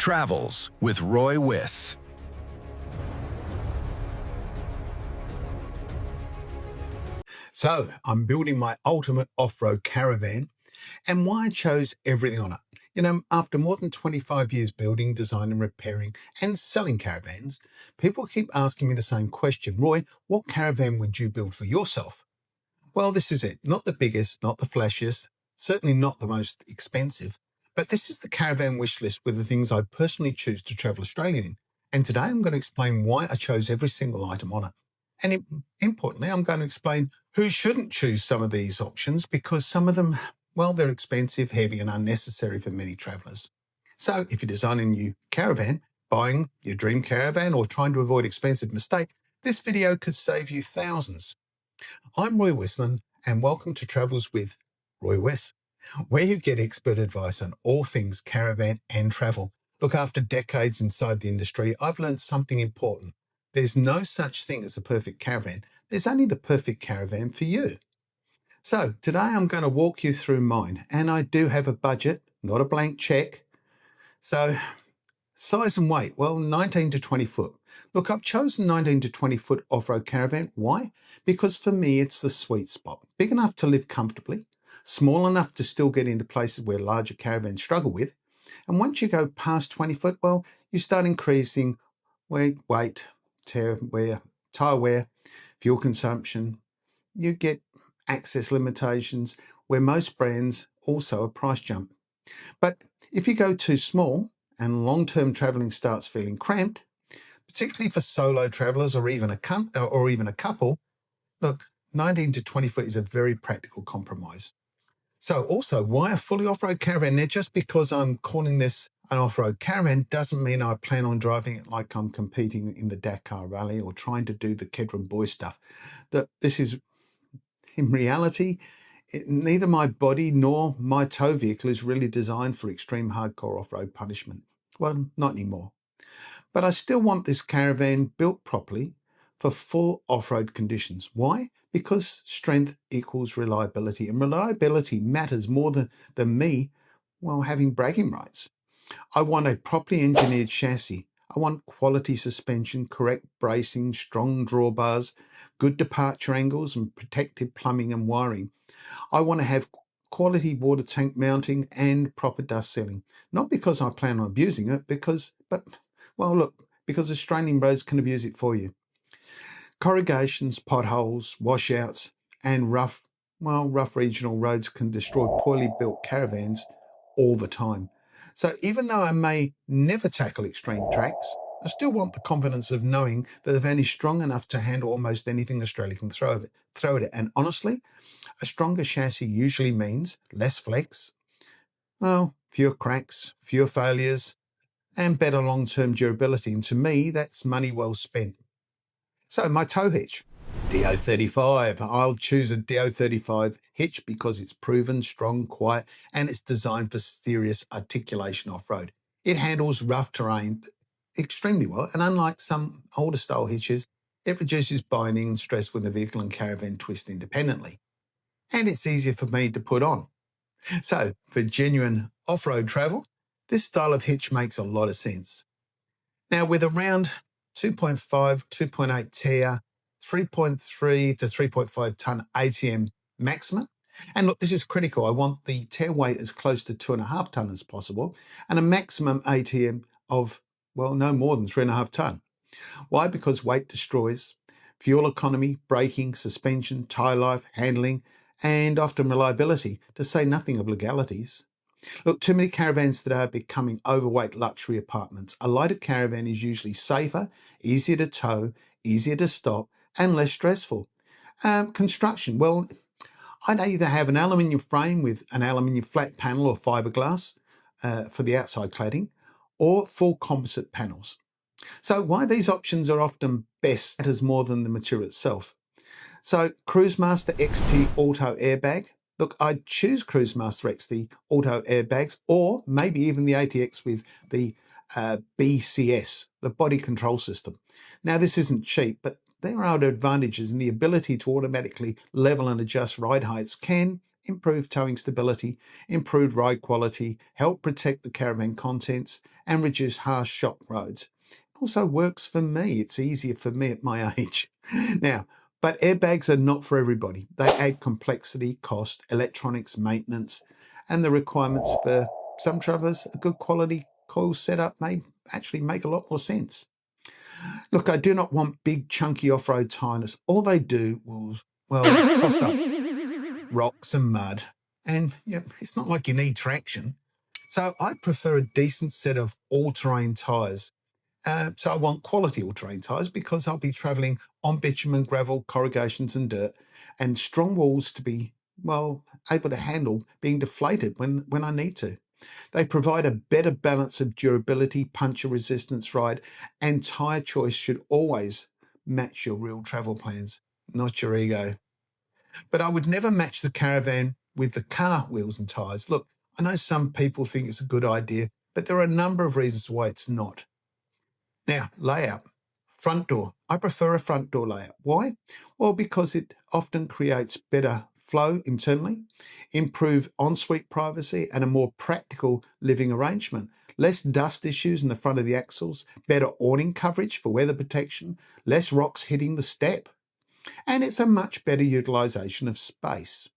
Travels with Wyss. So I'm building my ultimate off-road caravan, and why I chose everything on it. You know, after more than 25 years building, designing, repairing and selling caravans, people keep asking me the same question. Roy, what caravan would you build for yourself? Well, this is it. Not the biggest, not the flashiest, certainly not the most expensive, but this is the caravan wish list with the things I personally choose to travel Australia in. And today I'm going to explain why I chose every single item on it. And importantly, I'm going to explain who shouldn't choose some of these options because some of them, well, they're expensive, heavy and unnecessary for many travellers. So if you're designing a new caravan, buying your dream caravan or trying to avoid expensive mistake, this video could save you thousands. I'm Roy Wissland and welcome to Travels with Wyss, where you get expert advice on all things caravan and travel. Look, after decades inside the industry, I've learned something important. There's no such thing as a perfect caravan. There's only the perfect caravan for you. So today I'm going to walk you through mine, and I do have a budget, not a blank check. So size and weight, well, 19 to 20 foot. Look, I've chosen 19 to 20 foot off-road caravan. Why? Because for me, it's the sweet spot. Big enough to live comfortably, small enough to still get into places where larger caravans struggle with. And once you go past 20 foot, well, you start increasing weight, tire wear, fuel consumption. You get access limitations where most brands also a price jump. But if you go too small and long-term traveling starts feeling cramped, particularly for solo travelers or even a couple, look, 19 to 20 foot is a very practical compromise. So also, why a fully off-road caravan? Now, just because I'm calling this an off-road caravan doesn't mean I plan on driving it like I'm competing in the Dakar Rally or trying to do the Kedron Boy stuff. This is, in reality, neither my body nor my tow vehicle is really designed for extreme hardcore off-road punishment. Well, not anymore. But I still want this caravan built properly for full off-road conditions. Why? Because strength equals reliability, and reliability matters more than me, well, having bragging rights. I want a properly engineered chassis. I want quality suspension, correct bracing, strong drawbars, good departure angles and protective plumbing and wiring. I want to have quality water tank mounting and proper dust sealing. Not because I plan on abusing it, because Australian roads can abuse it for you. Corrugations, potholes, washouts, and rough regional roads can destroy poorly built caravans all the time. So even though I may never tackle extreme tracks, I still want the confidence of knowing that the van is strong enough to handle almost anything Australia can throw at it. And honestly, a stronger chassis usually means less flex, fewer cracks, fewer failures, and better long-term durability. And to me, that's money well spent. So my tow hitch, DO35. I'll choose a DO35 hitch because it's proven, strong, quiet, and it's designed for serious articulation off-road. It handles rough terrain extremely well, and unlike some older style hitches, it reduces binding and stress when the vehicle and caravan twist independently. And it's easier for me to put on. So for genuine off-road travel, this style of hitch makes a lot of sense. Now with around 2.5, 2.8 TER, 3.3 to 3.5 tonne ATM maximum. And look, this is critical. I want the TER weight as close to 2.5 tonne as possible and a maximum ATM of, no more than 3.5 tonne. Why? Because weight destroys fuel economy, braking, suspension, tyre life, handling, and often reliability, to say nothing of legalities. Look, too many caravans today are becoming overweight luxury apartments. A lighter caravan is usually safer, easier to tow, easier to stop, and less stressful. Construction, well, I'd either have an aluminium frame with an aluminium flat panel or fiberglass for the outside cladding, or full composite panels. So why these options are often best matters more than the material itself. So Cruisemaster XT Auto Airbag. Look, I'd choose Cruisemaster XT Auto Airbags, or maybe even the ATX with the BCS, the body control system. Now, this isn't cheap, but there are advantages, and the ability to automatically level and adjust ride heights can, improve towing stability, improve ride quality, help protect the caravan contents, and reduce harsh shock roads. It also works for me. It's easier for me at my age. Now, but airbags are not for everybody. They add complexity, cost, electronics, maintenance, and the requirements for some travellers. A good quality coil setup may actually make a lot more sense. Look, I do not want big, chunky off-road tires. All they do will, well, toss up rocks and mud. And it's not like you need traction. So I prefer a decent set of all-terrain tyres. So I want quality all-terrain tyres because I'll be travelling on bitumen, gravel, corrugations and dirt, and strong walls to be, well, able to handle being deflated when I need to. They provide a better balance of durability, puncture resistance ride, and tyre choice should always match your real travel plans, not your ego. But I would never match the Caravan with the car wheels and tyres. Look, I know some people think it's a good idea, but there are a number of reasons why it's not. Now, layout. Front door. I prefer a front door layout. Why? Well, because it often creates better flow internally, improve ensuite privacy, and a more practical living arrangement. Less dust issues in the front of the axles, better awning coverage for weather protection, less rocks hitting the step, and it's a much better utilisation of space.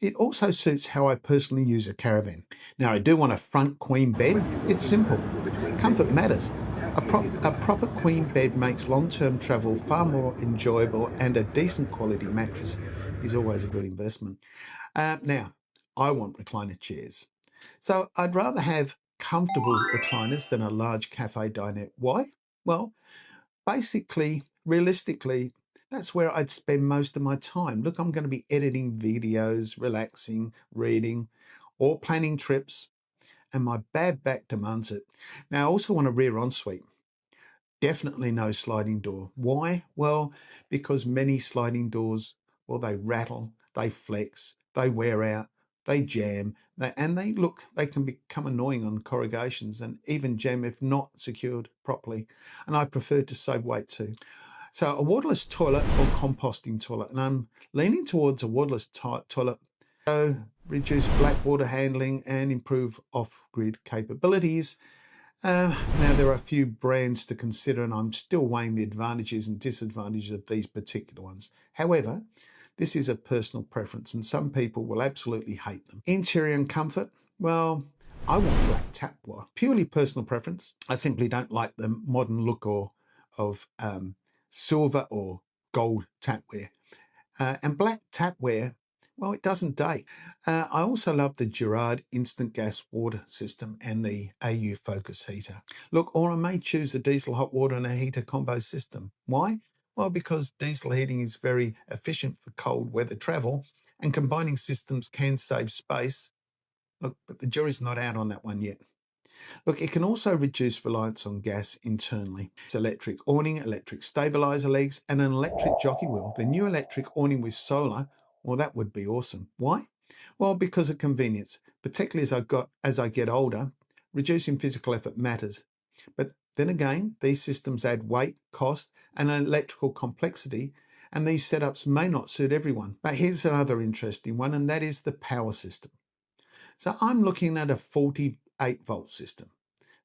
It also suits how I personally use a Caravan. Now, I do want a front queen bed. It's simple. Comfort matters. A proper queen bed makes long-term travel far more enjoyable, and a decent quality mattress is always a good investment. Now, I want recliner chairs. So I'd rather have comfortable recliners than a large cafe dinette. Why? Well, basically, realistically, that's where I'd spend most of my time. Look, I'm going to be editing videos, relaxing, reading, or planning trips, and my bad back demands it. Now, I also want a rear ensuite. Definitely no sliding door. Why? Well, because many sliding doors, well, they rattle, they flex, they wear out, they jam, they can become annoying on corrugations and even jam if not secured properly. And I prefer to save weight too. So a waterless toilet or composting toilet, and I'm leaning towards a waterless toilet. So reduce black water handling and improve off-grid capabilities. Now, there are a few brands to consider, and I'm still weighing the advantages and disadvantages of these particular ones. However, this is a personal preference, and some people will absolutely hate them. Interior and comfort, well, I want black tapware. Purely personal preference. I simply don't like the modern look of silver or gold tapware. And black tapware, well, it doesn't date. I also love the Girard instant gas water system and the AU Focus heater. Look, or I may choose a diesel hot water and a heater combo system. Why? Well, because diesel heating is very efficient for cold weather travel, and combining systems can save space. Look, but the jury's not out on that one yet. Look, it can also reduce reliance on gas internally. It's electric awning, electric stabilizer legs, and an electric jockey wheel. The new electric awning with solar, well, that would be awesome. Why? Well, because of convenience, particularly as I get older, reducing physical effort matters. But then again, these systems add weight, cost, and electrical complexity, and these setups may not suit everyone. But here's another interesting one, and that is the power system. So I'm looking at a 48-volt system.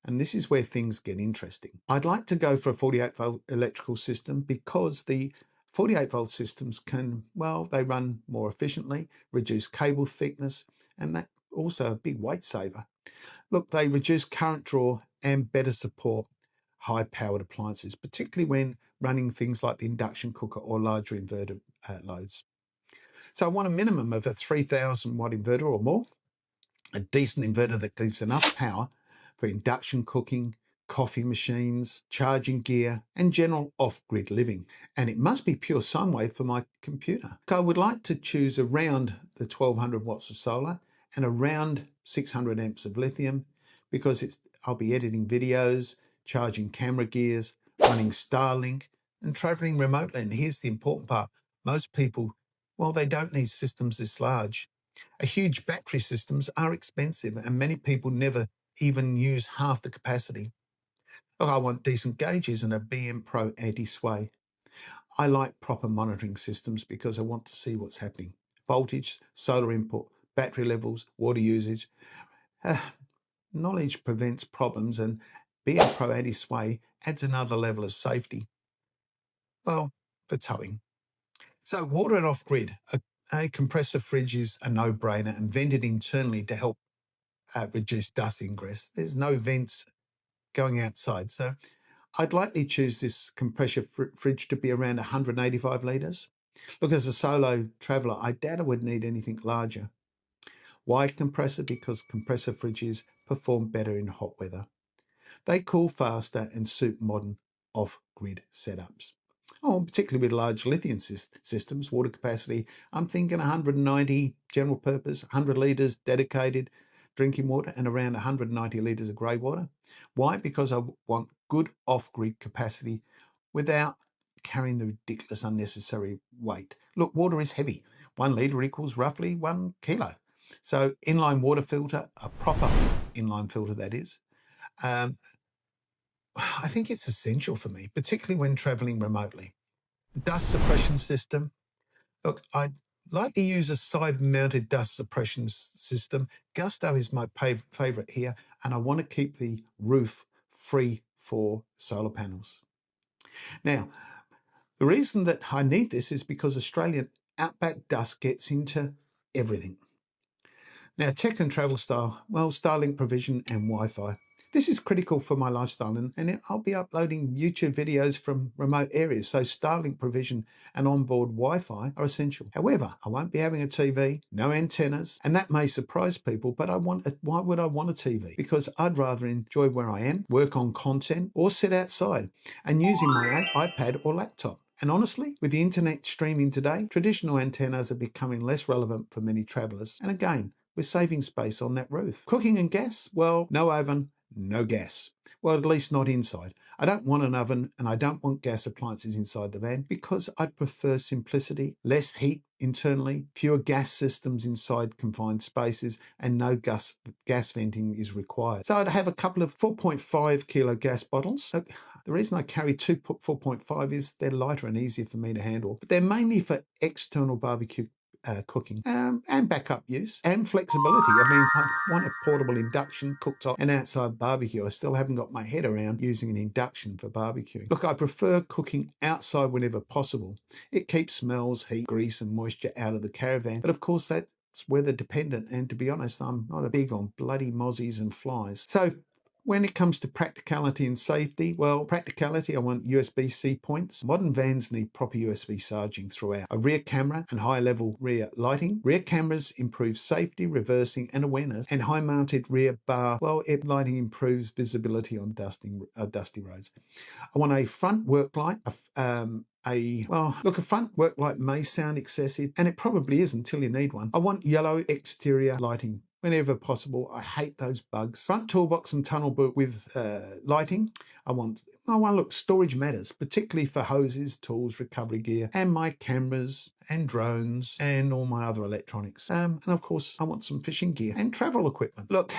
And this is where things get interesting. I'd like to go for a 48-volt electrical system because the 48-volt systems can, well, they run more efficiently, reduce cable thickness, and that also a big weight saver. Look, they reduce current draw and better support high-powered appliances, particularly when running things like the induction cooker or larger inverter loads. So I want a minimum of a 3,000 watt inverter or more, a decent inverter that gives enough power for induction cooking, coffee machines, charging gear, and general off-grid living. And it must be pure sine wave for my computer. I would like to choose around the 1200 watts of solar and around 600 amps of lithium because I'll be editing videos, charging camera gears, running Starlink, and traveling remotely. And here's the important part. Most people, well, they don't need systems this large. Huge battery systems are expensive and many people never even use half the capacity. Look, I want decent gauges and a BM Pro anti-sway. I like proper monitoring systems because I want to see what's happening. voltage, solar input, battery levels, water usage. Knowledge prevents problems, and being pro anti-sway adds another level of safety, well, for towing. So water and off-grid. A compressor fridge is a no-brainer and vented internally to help reduce dust ingress. There's no vents going outside. So I'd likely choose this compressor fridge to be around 185 litres. Look, as a solo traveller, I doubt I would need anything larger. Why compressor? Because compressor fridges perform better in hot weather. They cool faster and suit modern off-grid setups. Oh, particularly with large lithium systems, water capacity, I'm thinking 190 general purpose, 100 litres dedicated drinking water, and around 190 litres of grey water. Why? Because I want good off-grid capacity without carrying the ridiculous unnecessary weight. Look, water is heavy. 1 litre equals roughly 1 kilo. So inline water filter, a proper inline filter that is, I think it's essential for me, particularly when traveling remotely. Dust suppression system. Look, I'd like to use a side-mounted dust suppression system. Gusto is my favorite here, and I want to keep the roof free for solar panels. Now, the reason that I need this is because Australian outback dust gets into everything. Now, tech and travel style, well, Starlink provision and Wi-Fi. This is critical for my lifestyle, and I'll be uploading YouTube videos from remote areas, so Starlink provision and onboard Wi-Fi are essential. However, I won't be having a TV, no antennas, and that may surprise people, but why would I want a TV? Because I'd rather enjoy where I am, work on content, or sit outside and using my iPad or laptop. And honestly, with the internet streaming today, traditional antennas are becoming less relevant for many travellers. And again, we're saving space on that roof. Cooking and gas? Well, no oven, no gas. Well, at least not inside. I don't want an oven and I don't want gas appliances inside the van because I'd prefer simplicity, less heat internally, fewer gas systems inside confined spaces, and no gas venting is required. So I'd have a couple of 4.5 kilo gas bottles. So the reason I carry two 4.5 is they're lighter and easier for me to handle, but they're mainly for external barbecue cooking and backup use and flexibility. I mean, I want a portable induction cooktop and outside barbecue. I still haven't got my head around using an induction for barbecuing. Look, I prefer cooking outside whenever possible. It keeps smells, heat, grease and moisture out of the caravan, but of course that's weather dependent, and to be honest, I'm not a big on bloody mozzies and flies. So when it comes to practicality and safety, well, practicality, I want USB-C points. Modern vans need proper USB charging throughout. A rear camera and high-level rear lighting. Rear cameras improve safety, reversing and awareness. And high-mounted rear bar, well, lighting improves visibility on dusty roads. I want a front work light, a front work light may sound excessive, and it probably is until you need one. I want yellow exterior lighting whenever possible. I hate those bugs. Front toolbox and tunnel boot with lighting. Look, storage matters, particularly for hoses, tools, recovery gear, and my cameras and drones and all my other electronics. And of course, I want some fishing gear and travel equipment. Look,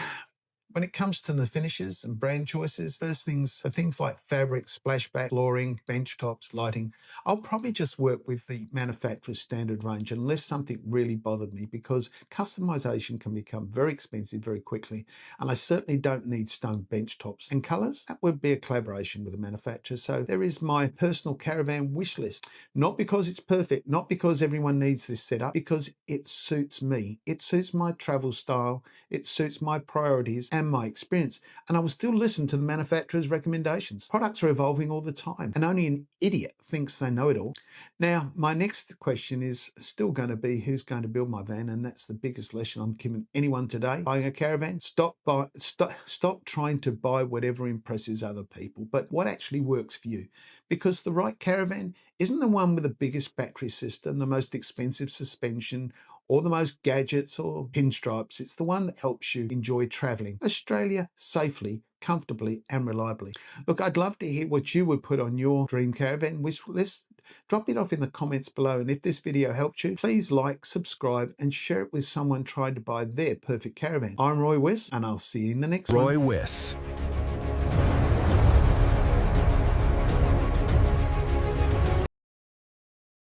when it comes to the finishes and brand choices, first things are things like fabric, splashback, flooring, bench tops, lighting. I'll probably just work with the manufacturer's standard range unless something really bothered me, because customization can become very expensive very quickly, and I certainly don't need stone bench tops. And colours, that would be a collaboration with the manufacturer. So there is my personal caravan wish list. Not because it's perfect, not because everyone needs this setup, because it suits me. It suits my travel style, it suits my priorities and my experience, and I will still listen to the manufacturer's recommendations. Products are evolving all the time, and only an idiot thinks they know it all. Now, my next question is still going to be, who's going to build my van? And that's the biggest lesson I'm giving anyone today buying a caravan. Stop trying to buy whatever impresses other people, but what actually works for you. Because the right caravan isn't the one with the biggest battery system, the most expensive suspension, or the most gadgets or pinstripes. It's the one that helps you enjoy travelling Australia safely, comfortably and reliably. Look, I'd love to hear what you would put on your dream caravan wish list. Drop it off in the comments below, and if this video helped you, please like, subscribe and share it with someone trying to buy their perfect caravan. I'm Wyss, and I'll see you in the next one. Wyss.